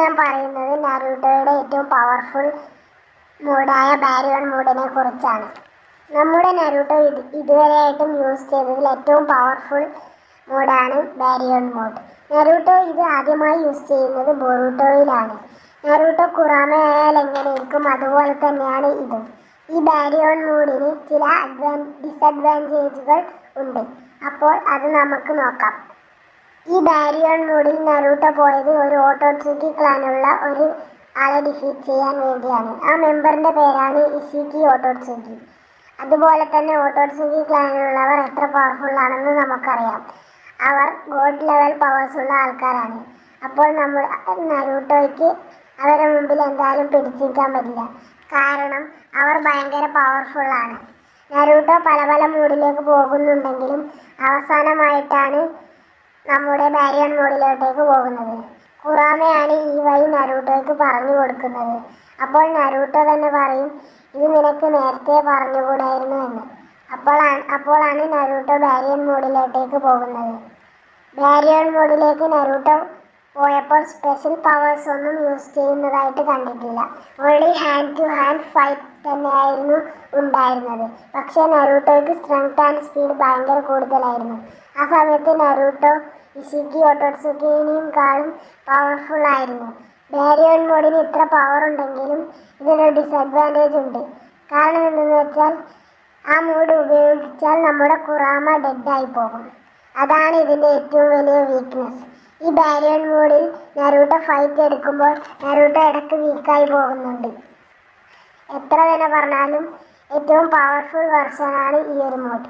ഞാൻ പറയുന്നത് നരൂട്ടോയുടെ ഏറ്റവും പവർഫുൾ മോഡായ ബാരിയോൺ മോഡിനെ കുറിച്ചാണ്. നമ്മുടെ നരൂട്ടോ ഇതുവരെയായിട്ടും യൂസ് ചെയ്തതിൽ ഏറ്റവും പവർഫുൾ മോഡാണ് ബാരിയോൺ മോഡ്. നരൂട്ടോ ഇത് ആദ്യമായി യൂസ് ചെയ്യുന്നത് ബൊറൂട്ടോയിലാണ്. നരൂട്ടോ കുറാമെ ആയാൽ എങ്ങനെയിരിക്കും അതുപോലെ തന്നെയാണ് ഇതും. ഈ ബാരിയോൺ മോഡിന് ചില ഡിസഡ്വാൻറ്റേജുകൾ ഉണ്ട്. അപ്പോൾ അത് നമുക്ക് നോക്കാം. ഈ ബാരിയോൺ മോഡിൽ നരൂട്ടോ പോയത് ഒരു ഓട്ടോട്സുക്കി ക്ലാനുള്ള ഒരു ആളെ ഡിഫീറ്റ് ചെയ്യാൻ വേണ്ടിയാണ്. ആ മെമ്പറിന്റെ പേരാണ് ഇഷിക്കി ഓട്ടോട്സുക്കി. അതുപോലെ തന്നെ ഓട്ടോട്സുക്കി ക്ലാനിലുള്ളവർ എത്ര പവർഫുൾ ആണെന്ന് നമുക്കറിയാം. അവർ ഗോഡ് ലെവൽ പവേഴ്സ് ഉള്ള ആൾക്കാരാണ്. അപ്പോൾ നരൂട്ടോയ്ക്ക് അവരുടെ മുമ്പിൽ എന്തായാലും പിടിച്ചിരിക്കാൻ പറ്റില്ല. കാരണം അവർ ഭയങ്കര പവർഫുൾ ആണ്. നരൂട്ടോ പല പല മൂഡിലേക്ക് പോകുന്നുണ്ടെങ്കിലും അവസാനമായിട്ടാണ് നമ്മുടെ ബാരിയോൺ മോഡിലോട്ടേക്ക് പോകുന്നത്. കുറാമയാണ് ഈ വഴി നരൂട്ടോയ്ക്ക് പറഞ്ഞു കൊടുക്കുന്നത്. അപ്പോൾ നരൂട്ടോ തന്നെ പറയും, ഇത് നിനക്ക് നേരത്തെ പറഞ്ഞുകൂടായിരുന്നു എന്ന്. അപ്പോഴാണ് നരൂട്ടോ ബാരിയോൺ മോഡിലോട്ടേക്ക് പോകുന്നത്. ബാരിയോൺ മോഡിലേക്ക് നരൂട്ടോ പോയപ്പോൾ സ്പെഷ്യൽ പവേഴ്സ് ഒന്നും യൂസ് ചെയ്യുന്നതായിട്ട് കണ്ടിട്ടില്ല. Only hand to hand fight തന്നെയായിരുന്നു ഉണ്ടായിരുന്നത്. പക്ഷേ നരൂട്ടോയ്ക്ക് സ്ട്രെങ്ത് ആൻഡ് സ്പീഡ് ഭയങ്കര കൂടുതലായിരുന്നു. ആ സമയത്ത് നരൂട്ടോ ഇഷിക്കി ഓട്ടോട്സുക്കിനേക്കാളും പവർഫുൾ ആയിരുന്നു. ബാരിയോൺ മോഡിന് ഇത്ര പവർ ഉണ്ടെങ്കിലും ഇതിനൊരു ഡിസഡ്വാൻറ്റേജ് ഉണ്ട്. കാരണം എന്തെന്ന് വെച്ചാൽ ആ മോഡ് ഉപയോഗിച്ചാൽ നമ്മുടെ കുറാമ ഡെഡായി പോകും. അതാണ് ഇതിൻ്റെ ഏറ്റവും വലിയ വീക്ക്നെസ്. ഈ ബാരിയോൺ മോഡിൽ നരൂട്ടോ ഫൈറ്റ് എടുക്കുമ്പോൾ നരൂട്ടോ ഇടയ്ക്ക് വീക്കായി പോകുന്നുണ്ട്. എത്ര തന്നെ പറഞ്ഞാലും ഏറ്റവും പവർഫുൾ വെർഷനാണ് ഈ ഒരു മോഡ്.